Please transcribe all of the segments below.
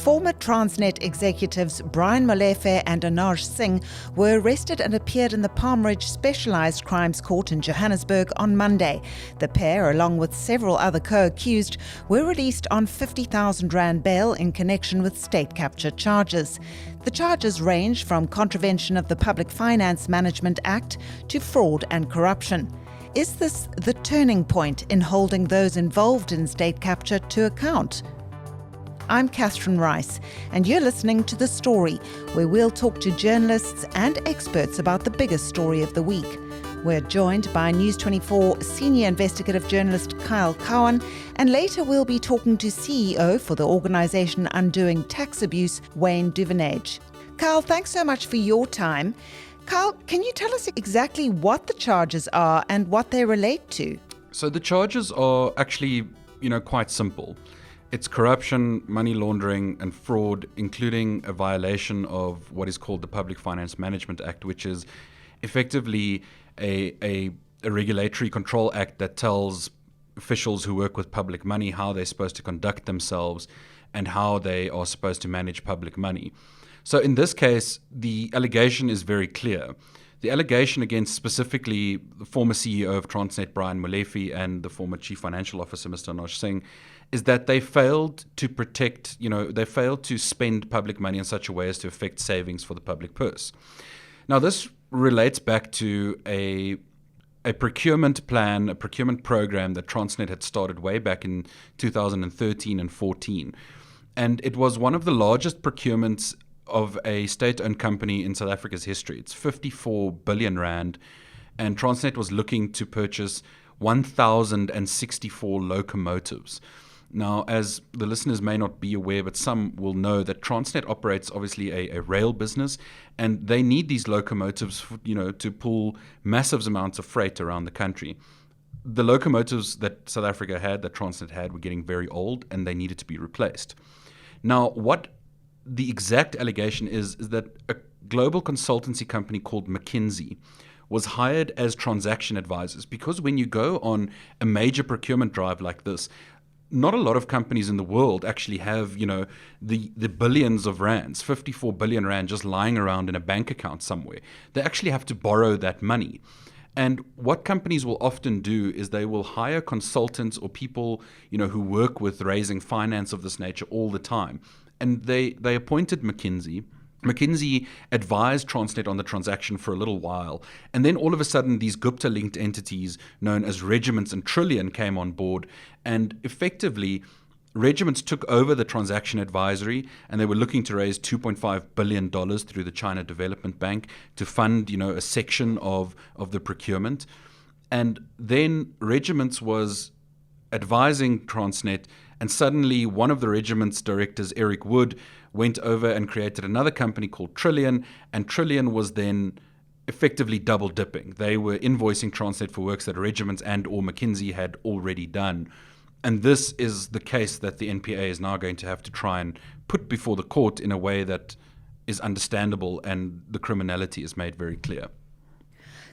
Former Transnet executives Brian Molefe and Anoj Singh were arrested and appeared in the Palm Ridge Specialised Crimes Court in Johannesburg on Monday. The pair, along with several other co-accused, were released on 50,000 rand bail in connection with state capture charges. The charges range from contravention of the Public Finance Management Act to fraud and corruption. Is this the turning point in holding those involved in state capture to account? I'm Catherine Rice, and you're listening to The Story, where we'll talk to journalists and experts about the biggest story of the week. We're joined by News 24 senior investigative journalist Kyle Cowan, and later we'll be talking to CEO for the organisation Undoing Tax Abuse, Wayne Duvenage. Kyle, thanks so much for your time. Kyle, can you tell us exactly what the charges are and what they relate to? So the charges are actually, quite simple. It's corruption, money laundering, and fraud, including a violation of what is called the Public Finance Management Act, which is effectively a regulatory control act that tells officials who work with public money how they're supposed to conduct themselves and how they are supposed to manage public money. So in this case, the allegation is very clear. The allegation against specifically the former CEO of Transnet, Brian Molefe, and the former Chief Financial Officer, Mr. Anoj Singh, is that they failed to protect, they failed to spend public money in such a way as to affect savings for the public purse. Now, this relates back to a procurement plan, a procurement program that Transnet had started way back in 2013 and 14. And it was one of the largest procurements of a state-owned company in South Africa's history. It's 54 billion rand, and Transnet was looking to purchase 1,064 locomotives. Now, as the listeners may not be aware, but some will know that Transnet operates obviously a rail business, and they need these locomotives, to pull massive amounts of freight around the country. The locomotives that South Africa had, that Transnet had, were getting very old, and they needed to be replaced. Now, what the exact allegation is that a global consultancy company called McKinsey was hired as transaction advisors, because when you go on a major procurement drive like this, not a lot of companies in the world actually have, the billions of rands, 54 billion rand just lying around in a bank account somewhere. They actually have to borrow that money. And what companies will often do is they will hire consultants or people, who work with raising finance of this nature all the time. And they appointed McKinsey. McKinsey advised Transnet on the transaction for a little while, and then all of a sudden these Gupta-linked entities known as Regiments and Trillion came on board, and effectively Regiments took over the transaction advisory, and they were looking to raise $2.5 billion through the China Development Bank to fund, a section of the procurement. And then Regiments was advising Transnet, and suddenly one of the Regiment's directors, Eric Wood, went over and created another company called Trillion, and Trillion was then effectively double dipping. They were invoicing Transnet for works that Regiments and or McKinsey had already done. And this is the case that the NPA is now going to have to try and put before the court in a way that is understandable and the criminality is made very clear.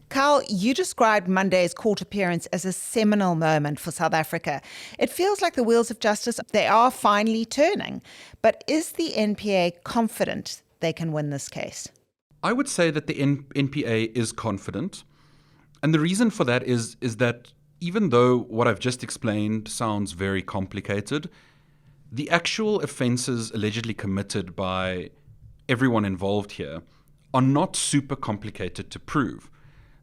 Carl, you described Monday's court appearance as a seminal moment for South Africa. It feels like the wheels of justice, they are finally turning. But is the NPA confident they can win this case? I would say that the NPA is confident. And the reason for that is that even though what I've just explained sounds very complicated, the actual offences allegedly committed by everyone involved here are not super complicated to prove.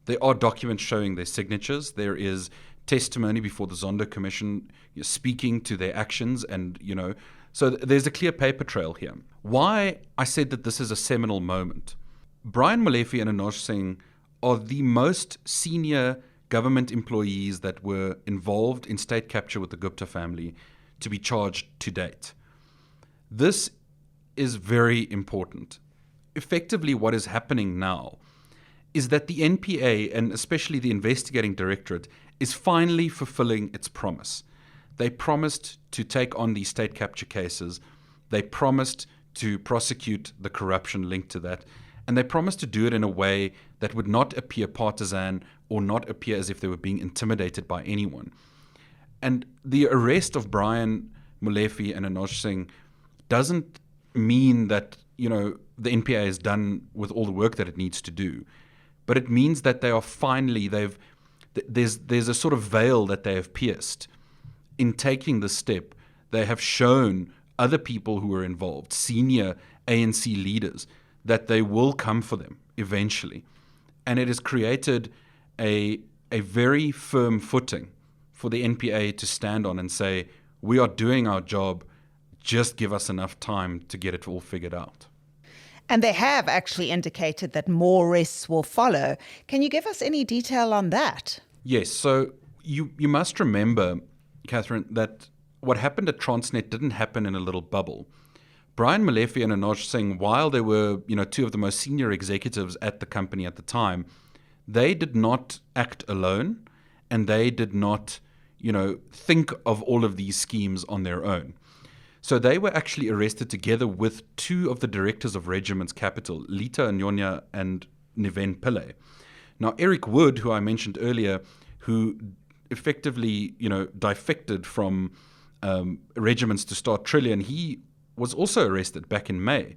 There are documents showing their signatures. There is testimony before the Zondo Commission speaking to their actions, and, so there's a clear paper trail here. Why I said that this is a seminal moment. Brian Molefe and Anoj Singh are the most senior government employees that were involved in state capture with the Gupta family to be charged to date. This is very important. Effectively, what is happening now is that the NPA, and especially the investigating directorate, is finally fulfilling its promise. They promised to take on these state capture cases. They promised to prosecute the corruption linked to that. And they promised to do it in a way that would not appear partisan or not appear as if they were being intimidated by anyone. And the arrest of Brian Molefe and Anoj Singh doesn't mean that, the NPA is done with all the work that it needs to do, but it means that they are finally, there's a sort of veil that they have pierced. In taking this step, they have shown other people who are involved, senior ANC leaders, that they will come for them eventually. And it has created a very firm footing for the NPA to stand on and say, we are doing our job, just give us enough time to get it all figured out. And they have actually indicated that more arrests will follow. Can you give us any detail on that? Yes, so you must remember, Catherine, that what happened at Transnet didn't happen in a little bubble. Brian Molefe and Anoj Singh, while they were, two of the most senior executives at the company at the time, they did not act alone, and they did not, think of all of these schemes on their own. So they were actually arrested together with two of the directors of Regiment's Capital, Lita Nyonya and Niven Pillay. Now, Eric Wood, who I mentioned earlier, who effectively, defected from Regiments to start Trillion, he was also arrested back in May,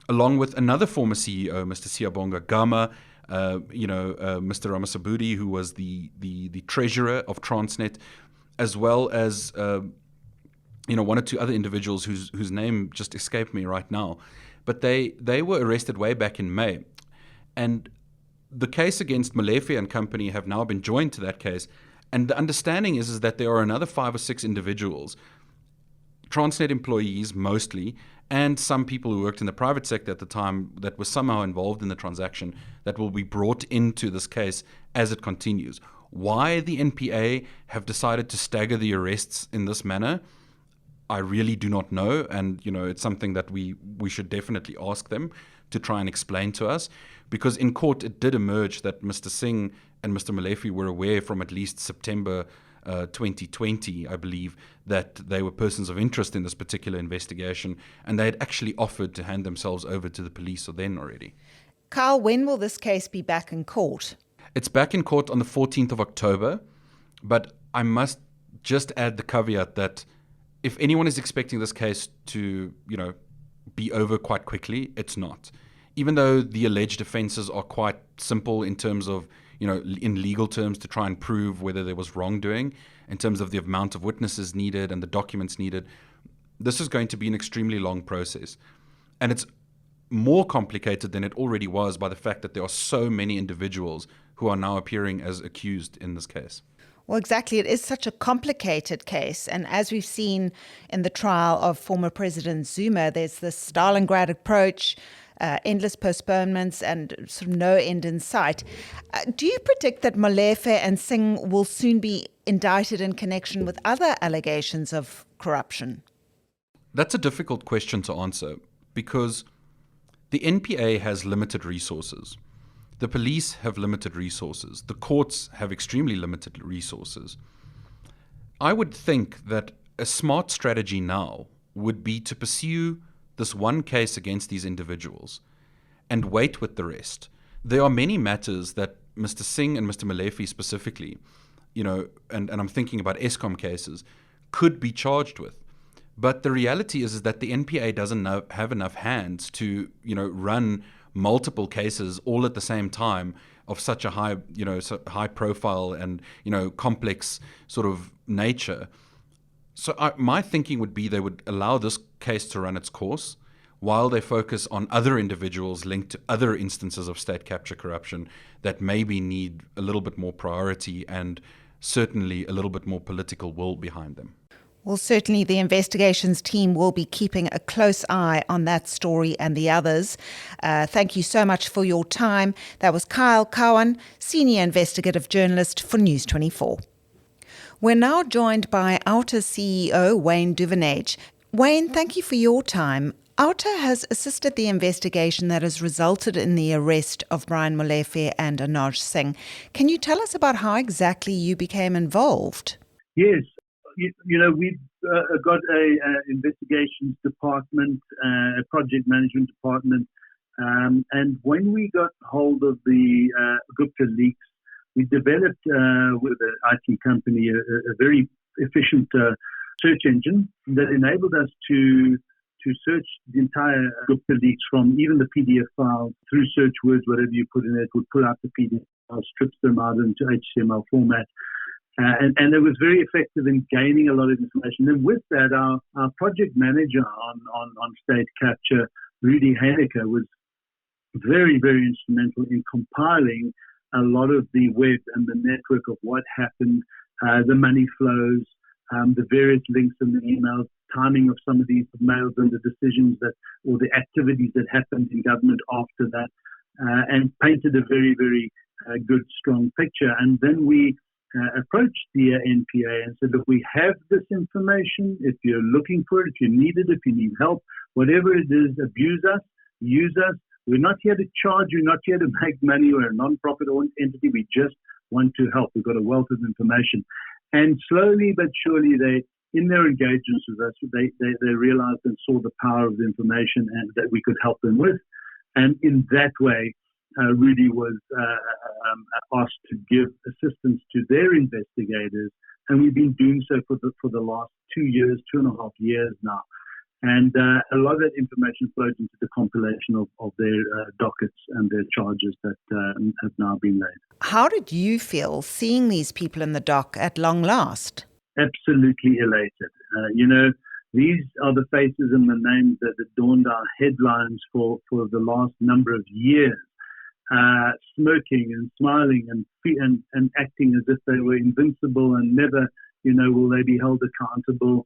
along with another former CEO, Mr. Siyabonga Gama, Mr. Ramasabudi, who was the treasurer of Transnet, as well as one or two other individuals whose name just escaped me right now. But they were arrested way back in May. And the case against Molefe and company have now been joined to that case. And the understanding is that there are another 5 or 6 individuals, Transnet employees mostly, and some people who worked in the private sector at the time that were somehow involved in the transaction that will be brought into this case as it continues. Why the NPA have decided to stagger the arrests in this manner, I really do not know, and it's something that we should definitely ask them to try and explain to us, because in court it did emerge that Mr. Singh and Mr. Molefe were aware from at least September 2020, I believe, that they were persons of interest in this particular investigation, and they had actually offered to hand themselves over to the police then already. Carl, when will this case be back in court? It's back in court on the 14th of October, but I must just add the caveat that if anyone is expecting this case to, be over quite quickly, it's not. Even though the alleged offences are quite simple in terms of, in legal terms to try and prove whether there was wrongdoing, in terms of the amount of witnesses needed and the documents needed, this is going to be an extremely long process. And it's more complicated than it already was by the fact that there are so many individuals who are now appearing as accused in this case. Well, exactly. It is such a complicated case. And as we've seen in the trial of former President Zuma, there's this Stalingrad approach, endless postponements, and sort of no end in sight. Do you predict that Molefe and Singh will soon be indicted in connection with other allegations of corruption? That's a difficult question to answer because the NPA has limited resources. The police have limited resources. The courts have extremely limited resources. I would think that a smart strategy now would be to pursue this one case against these individuals and wait with the rest. There are many matters that Mr. Singh and Mr. Molefe specifically, and I'm thinking about Eskom cases, could be charged with. But the reality is that the NPA doesn't have enough hands to, run multiple cases all at the same time of such a high, high profile and, complex sort of nature. So my thinking would be they would allow this case to run its course while they focus on other individuals linked to other instances of state capture corruption that maybe need a little bit more priority and certainly a little bit more political will behind them. Well, certainly the investigations team will be keeping a close eye on that story and the others. Thank you so much for your time. That was Kyle Cowan, Senior Investigative Journalist for News 24. We're now joined by Outer CEO Wayne Duvenage. Wayne, thank you for your time. Outer has assisted the investigation that has resulted in the arrest of Brian Molefe and Anoj Singh. Can you tell us about how exactly you became involved? Yes. We've got a investigations department, a project management department, and when we got hold of the Gupta leaks, we developed with an IT company a very efficient search engine that enabled us to to search the entire Gupta leaks from even the PDF files through search words, whatever you put in it would pull out the PDF files, strips them out into HTML format. And it was very effective in gaining a lot of information. And with that, our project manager on state capture, Rudy Haneke, was very, very instrumental in compiling a lot of the web and the network of what happened, the money flows, the various links in the emails, timing of some of these mails and the decisions or the activities that happened in government after that, and painted a very, very good, strong picture. And then we approached the NPA and said, look, we have this information. If you're looking for it, if you need it, if you need help, whatever it is, abuse us, use us. We're not here to charge you, not here to make money. We're a non-profit entity. We just want to help. We've got a wealth of information. And slowly but surely, in their engagements with us, they realized and saw the power of the information and that we could help them with. And in that way, Rudy was asked to give assistance to their investigators, and we've been doing so for the last 2.5 years now. And a lot of that information flowed into the compilation of their dockets and their charges that have now been laid. How did you feel seeing these people in the dock at long last? Absolutely elated. These are the faces and the names that adorned our headlines for the last number of years. Smirking and smiling and acting as if they were invincible and never, will they be held accountable.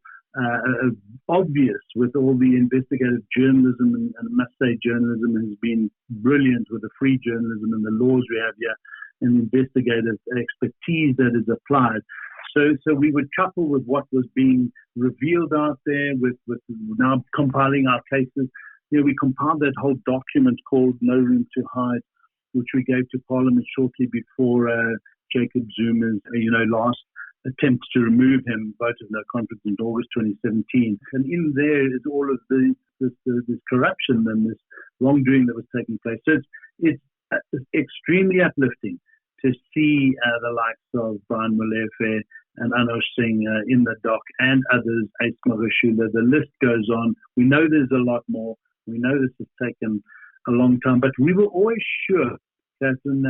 Obvious with all the investigative journalism, and I must say journalism has been brilliant with the free journalism and the laws we have here and investigative expertise that is applied. So we would couple with what was being revealed out there with now compiling our cases. We compiled that whole document called No Room to Hide, which we gave to Parliament shortly before Jacob Zuma's, last attempt to remove him, vote of no confidence in August 2017. And in there is all of this corruption and this wrongdoing that was taking place. So it's extremely uplifting to see the likes of Brian Molefe and Anoj Singh in the dock and others, Ace Magashula. The list goes on. We know there's a lot more. We know this has taken a long time, but we were always sure, Catherine,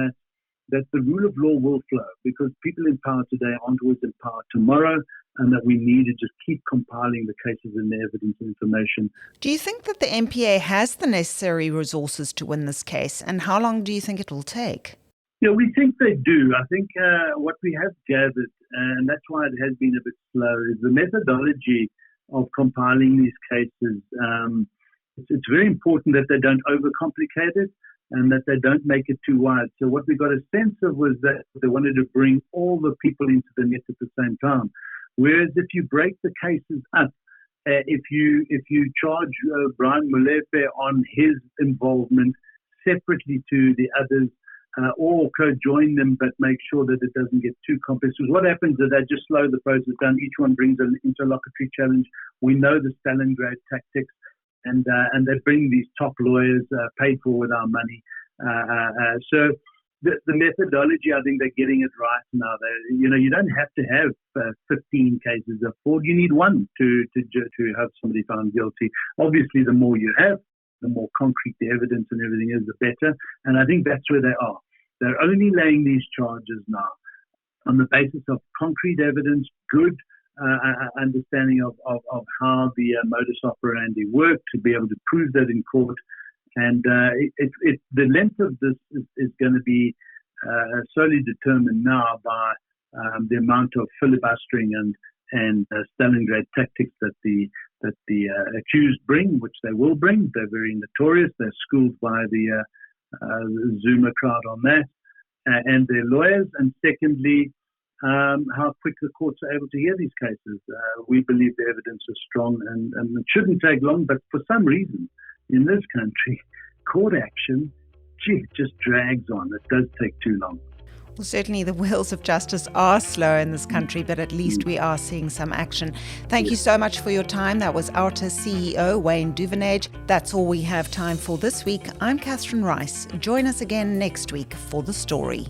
that the rule of law will flow because people in power today aren't always in power tomorrow, and that we need to just keep compiling the cases and the evidence and information. Do you think that the MPA has the necessary resources to win this case, and how long do you think it will take? We think they do. I think what we have gathered, and that's why it has been a bit slow, is the methodology of compiling these cases. It's very important that they don't overcomplicate it and that they don't make it too wide. So what we got a sense of was that they wanted to bring all the people into the net at the same time. Whereas if you break the cases up, if you charge Brian Molefe on his involvement separately to the others, or co-join them, but make sure that it doesn't get too complex. Because what happens is they just slow the process down. Each one brings an interlocutory challenge. We know the Stalingrad tactics, and they bring these top lawyers paid for with our money. So the methodology, I think they're getting it right now. You don't have to have 15 cases of fraud. You need one to have somebody found guilty. Obviously, the more you have, the more concrete the evidence and everything is, the better. And I think that's where they are. They're only laying these charges now on the basis of concrete evidence, good understanding of how the modus operandi worked, to be able to prove that in court. And the length of this is going to be solely determined now by the amount of filibustering and Stalingrad tactics that the accused bring, which they will bring. They're very notorious. They're schooled by the Zuma crowd on that, and their lawyers. And secondly, how quick the courts are able to hear these cases. We believe the evidence is strong, and it shouldn't take long. But for some reason, in this country, court action, it just drags on. It does take too long. Well, certainly the wheels of justice are slow in this country, but at least we are seeing some action. Thank you so much for your time. That was Outer CEO Wayne Duvenage. That's all we have time for this week. I'm Catherine Rice. Join us again next week for The Story.